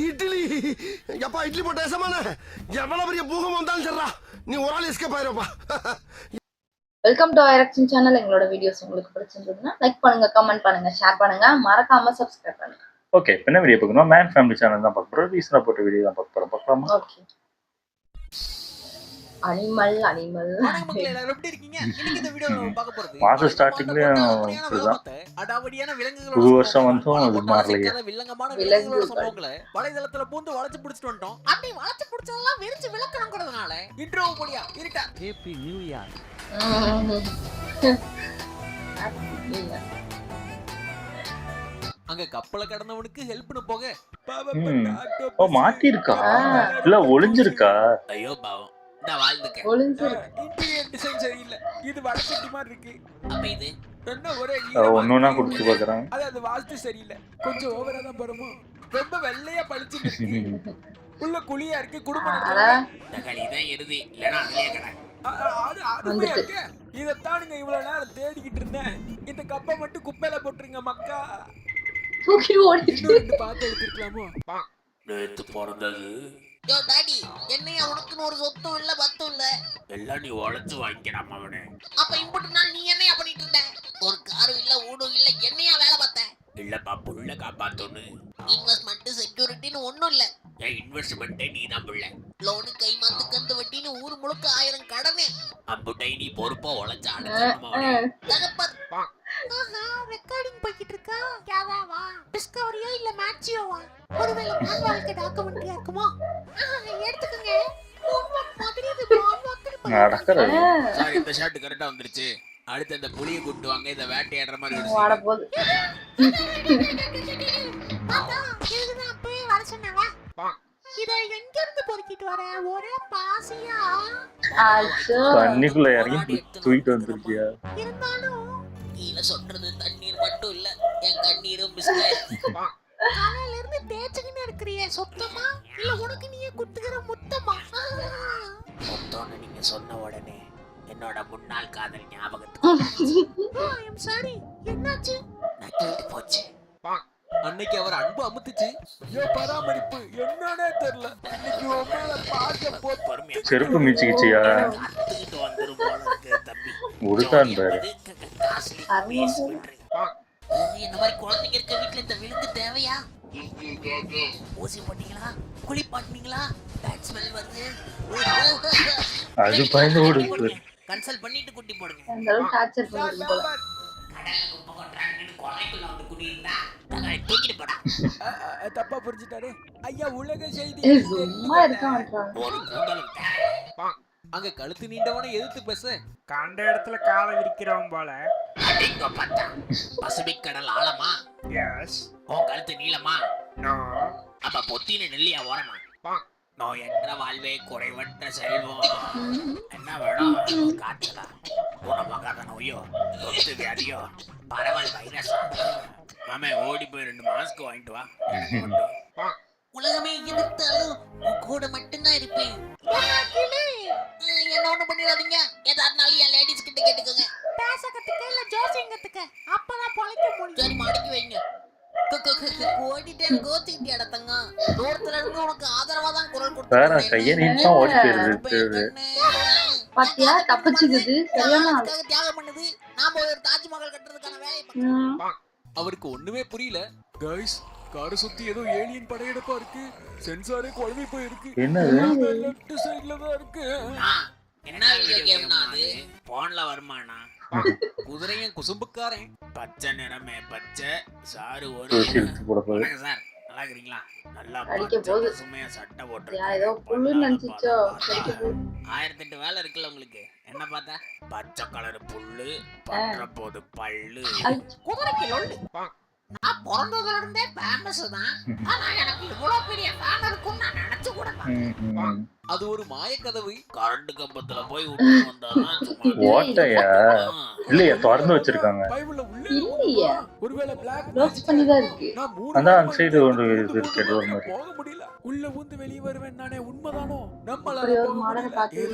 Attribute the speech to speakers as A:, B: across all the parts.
A: இட்லி எப்பா இட்லி போட்ட ஏசமான எவ்வளவு பெரிய பூகம் வந்தாலும் சரிடா நீ ஒரு ஆள் எஸ்கேப் ஆயிருப்பா.
B: வெல்கம் டு ஐரக்ஷன் சேனல். எங்களோட வீடியோஸ் உங்களுக்கு பிடிச்சிருந்ததுன்னா லைக் பண்ணுங்க, கமெண்ட் பண்ணுங்க, ஷேர் பண்ணுங்க, மறக்காம சப்ஸ்கிரைப் பண்ணுங்க.
C: ஓகே, இப்போ என்ன வீடியோ பார்க்கணும்? மேன் ஃபேமிலி சேனல் தான் பார்க்க போகிறோம். ரீசனாக போட்ட வீடியோ தான் பார்க்க போகிறோம். பார்க்கலாமா?
B: ஓகே. அனிமல்
D: எல்லாரும் எப்படி இருக்கீங்க? இன்னைக்கு இந்த வீடியோல நம்ம பார்க்க போறது
C: மாச ஸ்டார்டிங்லயும் இதுதான்.
D: அடாவடியான விலங்குகளோட
C: புது வருஷம் வந்தும் அது மாறலையே.
D: வில்லங்கமான விலங்குகளோட சம்பவங்களை வலைதளத்துல பூந்து வளைச்சு பிடிச்சிட்டு வந்துட்டோம். அப்படி வளைச்சு பிடிச்சதெல்லாம் வெறிச்சு விளக்கணும்ங்கிறதுனால இன்ட்ரோ போடியா இருட்டா ஹேப்பி நியூ இயர். அங்க கப்பல கடந்தவனுக்கு ஹெல்ப்னு போக
C: ஓ மாட்டிருக்கா இல்ல ஒளிஞ்சிருக்கா?
D: ஐயோ பாவம், இந்த வாழ்ந்துக்க இன்டீரியர் டிசைன் சரியில்லை, இது வடசட்டி மாதிரி இருக்கு. அப்ப இது என்ன ஒரே
C: ஒன்னொன்னா குடிச்சு பாக்குறான்.
D: அது வாஸ்து சரியில்லை, கொஞ்சம் ஓவரா தான் பரமோ. ரொம்ப வெள்ளையா பளிச்சு உள்ள குழியா இருக்கு. குடும்பம் இதான் இறுதி இல்லனா இதத்தானுங்க இவ்வளவு நேரம் தேடிக்கிட்டு இருந்தேன். இந்த கப்பை மட்டும் குப்பையில போட்டுருங்க மக்கா.
B: தூக்கி ஓடிட்டு
D: பார்த்து எடுத்துக்கலாமோ? நேத்து பிறந்தது யோ டாடி, என்னையா உனக்குன்னு ஒரு சொத்தும் இல்ல பத்தும் இல்ல, எல்லாம் நீ உழைச்சு வாங்கிக்கிறாம அவனே. அப்ப இம்புட்டு நாள் நீ என்னையா பண்ணிட்டு இருந்த? ஒரு காரும் இல்ல ஊடும் இல்ல, என்னையா வேலை பார்த்த? இல்லப்பா புள்ள காப்பாத்தோன்னு. இன்வெஸ்ட்மெண்ட் செக்யூரிட்டின்னு ஒண்ணும் இல்ல. என் இன்வெஸ்ட்மெண்ட்டே நீ தான் புள்ள. லோனு கை மாத்து கந்து வட்டின்னு ஊர் முழுக்க 1000 கடனே. அம்புட்டை நீ பொறுப்பா உழைச்ச அடக்கமா ரெக்கார்டிங் போயிட்டு இருக்கா. கேவாவா டிஸ்கவரியா இல்ல மேட்சியோவா? ஒருவேளை மான் வாழ்க்கை டாக்குமெண்ட்ரியா இருக்குமா? எடுத்துக்கங்க. சாரி, இந்த ஷாட் கரெக்டா வந்துருச்சு. அடுத்து அந்த புலியை கூட்டு வாங்க, இந்த வேட்டையாடுற மாதிரி
B: வாட போகுது.
D: இதுதான் போய் வர சொன்னவா. இத எங்க இருந்து பொறுக்கிட்டு வர? ஒரே பாசியா
C: தண்ணிக்குள்ள இறங்கி தூக்கிட்டு வந்திருக்கியா?
D: இருந்தாலும் கீழே சொல்றது தண்ணீர் மட்டும் இல்ல, என் கண்ணீரும் பிஸ்கட். காலையில இருந்து தேய்ச்சிக்கிட்டு இருக்கிறியே, சொத்தமா இல்ல உனக்கு நீயே குத்துக்கிற முத்தமா? சொத்தம்னு நீங்க சொன்ன உடனே என்னோட முன்னாள் காதல் ஞாபகத்துக்கு. ஐம் சாரி, என்னாச்சு? நான் கேட்டு போச்சு. அன்னைக்கு அவர் அன்பு அமுத்துச்சு, பராமரிப்பு என்னன்னே தெரியல. இன்னைக்கு உண்மையில பார்க்க போது பொறுமையா
C: செருப்பு மிச்சிக்கிச்சியா?
D: கத்துக்கிட்டு வந்துரும் போல இருக்கு தம்பி.
C: உடுத்தான் பாரு.
D: இந்த மாதிரி குழந்தைங்க இருக்க வீட்டுல இந்த விலங்கு தேவையா? ஊசி போட்டீங்களா? குளிப்பாட்டினீங்களா? பேட் ஸ்மெல் வருது.
C: அது பயந்து ஓடுது.
D: கன்சல்ட் பண்ணிட்டு குட்டி போடுங்க.
B: அந்த அளவுக்கு டார்ச்சர் பண்ணுது போல.
D: தப்பா புரிஞ்சுட்டாரு ஐயா. உலக செய்தி
B: சும்மா இருக்க மாட்டாங்க.
D: அங்க கழுத்து நீண்டவனை எதிர்த்து பேச
E: கண்ட இடத்துல காலை விரிக்கிறவன் போல.
D: பசிபிக் கடல் ஆழமா?
E: எஸ்.
D: உன் கழுத்து நீளமா?
E: நோ.
D: அப்ப பொத்தின நெல்லியா ஓரமா? நோய் என்ற வாழ்வே குறைவற்ற செல்வம். என்ன வேணும்? காய்ச்சலா, குணமாகாத நோயோ, தொத்து வியாதியோ, பரவல் வைரஸ்? மாமே ஓடி போய் 2 மாஸ்க் வாங்கிட்டு வா. உலகமே எதிர்த்தாலும் கூட மட்டும்தான் இருப்பேன். என்ன ஒண்ணு பண்ணிடாதீங்க. எதாருனாலும் என் லேடிஸ் கிட்ட கேட்டுக்கோங்க. பேச கத்துக்க இல்ல ஜோசியம் கத்துக்க, அப்பதான் பொழைக்க முடியும். சரி மடக்கி வைங்க. ஓடிட்டே கோத்திக்கிட்டே இடத்தங்க. தூரத்துல இருந்து உனக்கு ஆதரவா தான் குரல் கொடுத்து
B: பாத்தியா தப்பிச்சுக்குது. சரியான
D: தியாகம் பண்ணுது. நாம ஒரு தாஜ்மஹால் கட்டுறதுக்கான வேலையை. அவருக்கு ஒண்ணுமே புரியல. கைஸ், காரை சுத்தி ஏதோ ஏலியன் படையெடுப்பா இருக்கு. சென்சாரே குழம்பி போயிருக்கு.
C: என்னது?
D: லெஃப்ட் சைடுல தான் இருக்கு. என்ன வீடியோ கேம்னா அது? போன்ல வருமானா? குதிரையும் குசும்புக்காரன். பச்சை நிறமே பச்சை சாரு ஒரு சார். நல்லா இருக்கீங்களா? நல்லா சுமையா சட்டை போட்டு
B: ஏதோ புல்லு நினைச்சிச்சோ.
D: 1008 வேலை இருக்குல்ல உங்களுக்கு. என்ன பார்த்தா பச்சை கலர் புல்லு பற்ற போது பல்லு. குதிரைக்கு லொல்லு. நான் பிறந்ததுல இருந்தே ஃபேமஸ் தான். ஆனா எனக்கு இவ்வளவு பெரிய ஃபேன் இருக்கும்னு நான் நினைச்சு கூட பார்த்தேன். அது ஒரு மாய கதவு. கரண்ட் கம்பத்துல போய் விட்டு வந்தாதான்
C: ஓட்டையா இல்லையா திறந்து வச்சிருக்காங்க.
D: பைபிள்ல உள்ள
B: இல்லையா?
D: ஒருவேளை பிளாக்
B: க்ளோஸ் பண்ணி தான் இருக்கு.
C: அந்த அந்த சைடு ஒரு இது இருக்கு டோர் மாதிரி.
D: போக முடியல. உள்ள வந்து வெளிய வருவேன் நானே. உண்மைதானோ? நம்மள
B: ஒரு மாடலை பார்த்து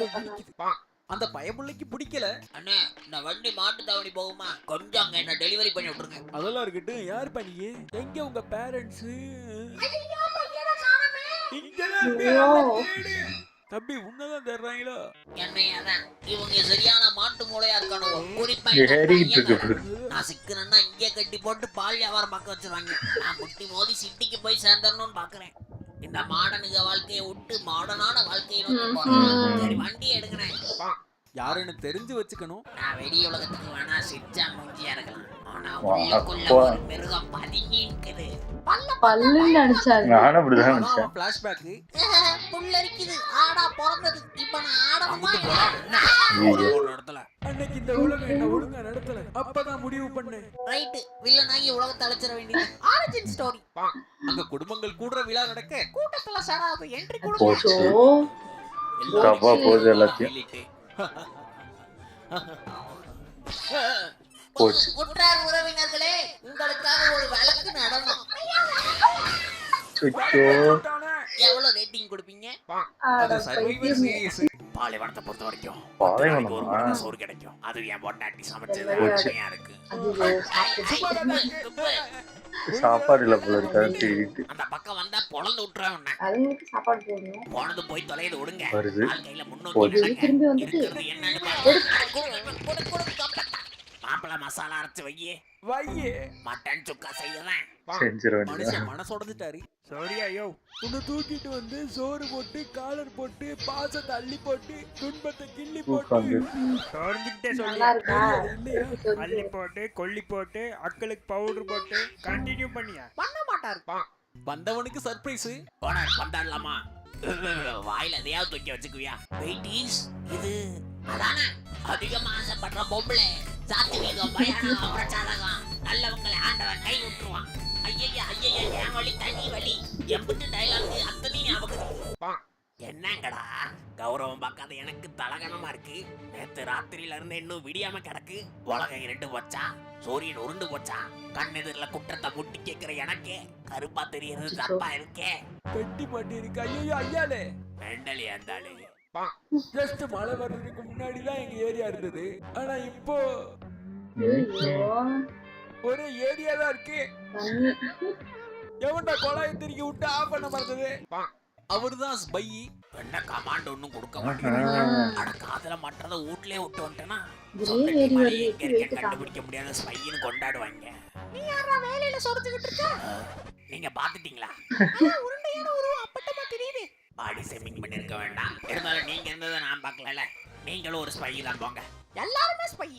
F: அந்த பயபுள்ளைக்கு பிடிக்கல.
D: அண்ணே இந்த வண்டி மாட்டு தாவணி போகுமா, கொஞ்சம் அங்க என்ன டெலிவரி பண்ணி விட்டுருங்க.
F: அதெல்லாம் இருக்கட்டும், யார் பண்ணீங்க? எங்க உங்க பேரண்ட்ஸ்? தம்பி உன்னதான் தர்றாங்களோ?
D: என்னையாதான் இவங்க சரியான மாட்டு மூளையா இருக்கானோ. குறிப்பா
C: ஏறிட்டு இருக்கு.
D: நான் சிக்கனா இங்கே கட்டி போட்டு பால் வியாபாரம் பார்க்க வச்சிருவாங்க. நான் முட்டி மோதி சிட்டிக்கு போய் சேர்ந்துடணும்னு பாக்குறேன். இந்த மாடனுங்க வாழ்க்கையை விட்டு மாடனான வாழ்க்கையை நோக்கி போறேன். சரி வண்டி எடுக்கிறேன்.
F: யாருன்னு தெரிஞ்சு வச்சுக்கணும்.
D: நான் வெளி உலகத்துக்கு வேணா சிரிச்சா மூஞ்சியா இருக்கலாம், ஆனா உள்ளுக்குள்ள ஒரு மிருகம் பதுங்கி இருக்குது.
B: பல்லுன்னு நினைச்சாரு.
C: நானும் அப்படிதான் நினைச்சேன்.
F: பிளாஷ்பேக்.
D: புல்லரிக்குது, ஆடா பிறந்தது. இப்ப நான் ஆடணுமா?
C: ஐயோ.
D: இடத்துல
F: அன்னைக்கு இந்த உலகம் என்ன ஒழுங்கா நடத்தல, அப்பதான் முடிவு பண்ணேன்.
D: ரைட்டு, வில்லனாகி உலகத்தை அழைச்சிட வேண்டியது. Origin story.
F: அங்க குடும்பங்கள் கூடுற விழா நடக்க
D: கூட்டத்துல சராது என்ட்ரி
C: போச்சு.
B: ஓ
C: தப்பா போகுது எல்லாத்தையும். போச்சு.
D: உற்றார் உறவினர்களே, உங்களுக்காக ஒரு வழக்கு நடனம்.
C: அச்சோ.
D: எவ்வளவு ரேட்டிங் கொடுப்பீங்க?
B: அட
F: சர்வைவர் சீரிஸ்.
D: பாலைவனத்தை பொறுத்த வரைக்கும்
C: பாலைவனமா?
D: ஒரு முறை தான் சோறு கிடைக்கும். அது என் பொண்டாட்டி சமைச்சது அருமையா இருக்கு.
C: சாப்பாடு இல்ல போல இருக்காது தேடிட்டு
D: அந்த பக்கம் வந்தா பொழந்து விட்டுறேன்.
B: அதுங்களுக்கு சாப்பாடு போடணும்.
D: போனது போய் தொலைது விடுங்க.
C: வருது.
D: வாழ்க்கையில
C: போச்சு.
D: முன்னோக்கி
B: திரும்பி வந்துட்டு
D: இருக்கிறது என்னன்னு பாருங்க. மாப்பிள மசாலா அரைச்சு வையே.
F: வையே.
D: மட்டன் சுக்கா செய்யறேன்.
C: செஞ்சிட வேண்டியது.
F: மனுஷன் மனசோடந்துட்டாரு.
E: சோரியா யோ,
F: உன்னை தூக்கிட்டு வந்து சோறு போட்டு காலர் போட்டு பாசத்தை அள்ளி போட்டு துன்பத்தை கிள்ளி போட்டு
C: உட்காந்து
E: சோர்ந்துக்கிட்டே
B: நல்லா
E: சொல்லியா.
B: இருக்கா?
F: இல்லையா?
E: அள்ளி போட்டு கொல்லி போட்டு அக்களுக்கு பவுடர் போட்டு கண்டினியூ பண்ணியா.
D: பண்ண மாட்டாரு.
F: வந்தவனுக்கு சர்ப்ரைஸ்.
D: ஓனர் பந்தாடலாமா? வாயில எதையாவது தூக்கி வச்சுக்குவியா? வெயிட்டீஸ் இது அதானே அதிகமா ஆசைப்படுற பொம்பளை. சாத்தி வீதம் பயணம் பிரச்சாரகம் நல்லவங்களை ஆண்டவன் கை விட்டுருவான். ஐயா ஐயா என் வழி தனி வழி எம்பிட்டு டைலாக் அத்தனையும் ஞாபகம். என்னங்கடா கௌரவம் பார்க்காத எனக்கு தலகணமா இருக்கு. நேத்து ராத்திரியில இருந்து இன்னும் விடியாம கிடக்கு. உலகம் இருண்டு போச்சா, சூரியன் உருண்டு போச்சா, கண்ணெதிரில குற்றத்தை முட்டி கேட்கிற எனக்கே கருப்பா தெரியறது தப்பா இருக்கே.
F: பெட்டி மாட்டி இருக்கு. ஐயோ ஐயாலே.
D: மெண்டலி அந்தாளு.
F: ஜஸ்ட் மழை வர்றதுக்கு முன்னாடி தான் எங்க ஏரியா இருந்தது. ஆனா இப்போ
B: ஐயோ
F: ஒரே ஏரியா தான் இருக்கு.
B: தண்ணி.
F: எவன்டா குழாயை திருக்கி விட்டு ஆஃப் பண்ண மறந்தது? அவர்தான் ஸ்பை.
D: என்ன கமாண்ட் ஒன்னும் கொடுக்க மாட்டேன். ஆனா காதல மற்றத வீட்லயே விட்டு வந்துட்டேன்னா
B: இதுலயே ஏறி வருது. எப்படி வெயிட்
D: கண்டுபிடிக்க முடியாத ஸ்பைன்னு கொண்டாடுவாங்க. நீ யாரா வேலையில சொரிஞ்சுக்கிட்டு இருக்க? நீங்க பாத்துட்டீங்களா? உருண்டையான உருவம் அப்பட்டமா தெரியுது. பாடி செமிங் பண்ணிருக்க வேண்டாம். இருந்தாலும் நீங்க இருந்ததை நான் பார்க்கல. நீங்களும் ஒரு ஸ்பை தான் போங்க. எல்லாருமே ஸ்பை.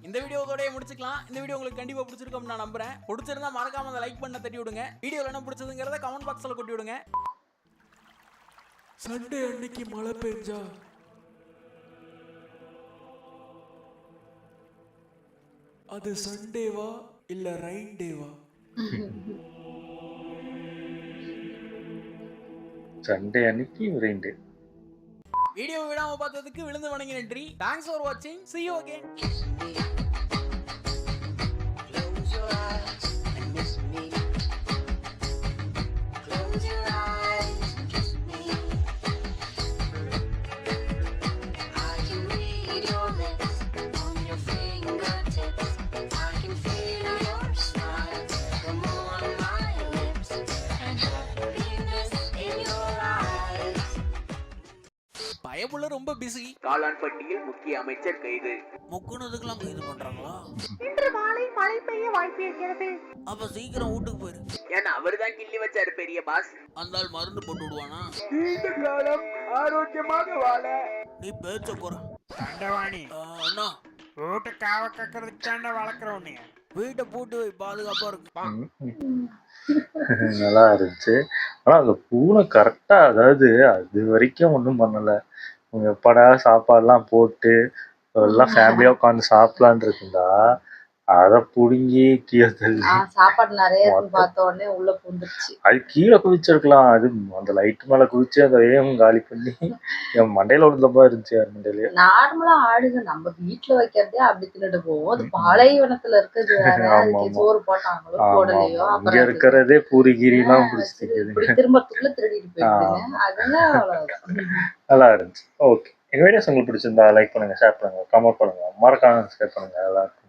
F: இந்த வீடியோ இதோடய முடிச்சுக்கலாம். இந்த வீடியோ உங்களுக்கு கண்டிப்பா பிடிச்சிருக்கும் நான் நம்புறேன். பிடிச்சிருந்தா மறக்காம அந்த லைக் பண்ண தட்டி விடுங்க. வீடியோல என்ன பிடிச்சதுங்கிறத கமெண்ட் பாக்ஸ்ல கொட்டி விடுங்க. சண்டே அன்னைக்கு மழை பெஞ்சா அது சண்டேவா இல்ல ரெயின் டேவா?
C: சண்டே அன்னைக்கு ரெயின் டே.
F: வீடியோ விடாம பார்த்ததுக்கு விழுந்து வணங்கி நன்றி. தேங்க்ஸ் ஃபார் வாட்சிங். see you again.
G: Close your eyes and miss me. Close your eyes and kiss me. I can read your lips on your fingertips. I can feel your smile come on my lips and happiness in your eyes.
F: பயபுள்ள ரொம்ப busy.
H: காளான் பட்டியில் முக்கிய அமைச்சர் கைது.
D: முக்குனதுக்கெல்லாம் கைது பண்றாங்களா?
G: இன்று மாலை மழை பெய்ய வாய்ப்பு இருக்கிறது.
D: அப்ப சீக்கிரம் வீட்டுக்கு போயிரு.
H: ஏன்னா அவர்தான் கிள்ளி வச்சாரு பெரிய பாஸ்.
D: அந்த ஆள் மருந்து போட்டு விடுவானா?
E: நீண்ட காலம் ஆரோக்கியமாக வாழ.
D: நீ பேச்ச போற
E: தண்டவாணி
D: அண்ணா,
E: வீட்டு காவ கக்கிறதுக்கு தாண்டா வளர்க்குறோம்.
D: வீட்டை போட்டு வை, பாதுகாப்பா இருக்கு.
C: நல்லா இருந்துச்சு. ஆனா அந்த பூனை கரெக்டா, அதாவது அது வரைக்கும் ஒன்றும் பண்ணல. அவங்க எப்படா சாப்பாடுலாம் போட்டு எல்லாம் ஃபேமிலியா உட்காந்து சாப்பிடலான் இருந்தா அதை புடுங்கி கீழே தள்ளி
B: சாப்பாடு நிறைய இருக்குன்னு பார்த்த உடனே உள்ள பூந்துருச்சு.
C: அது கீழே குதிச்சிருக்கலாம். அது அந்த லைட் மேல குதிச்சு அந்த வேகம் காலி பண்ணி என் மண்டையில விழுந்த மாதிரி இருந்துச்சு. யார் மண்டையிலயே
B: நார்மலா ஆடுங்க நம்ம வீட்டுல வைக்கிறதே அப்படி தின்னுட்டு போவோம். அது பாலைவனத்துல இருக்கிறது வேற. அதுக்கு சோறு போட்டாங்களோ போடலையோ
C: இங்க
B: அப்புறம்
C: இருக்கிறதே பூரி கீரி எல்லாம் பிடிச்சிட்டு
B: இப்படி திரும்பத்துக்குள்ள திருடிட்டு போயிடுங்க. அதெல்லாம் அவ்வளவுதான்.
C: நல்லா இருந்துச்சு. ஓகே. எங்கள் வீடியோஸ் உங்களுக்கு பிடிச்சிருந்தா லைக் பண்ணுங்கள், ஷேர் பண்ணுங்கள், கமெண்ட் பண்ணுங்கள், மறக்காம சப்ஸ்கிரைப் பண்ணுங்கள் எல்லாருக்கும்.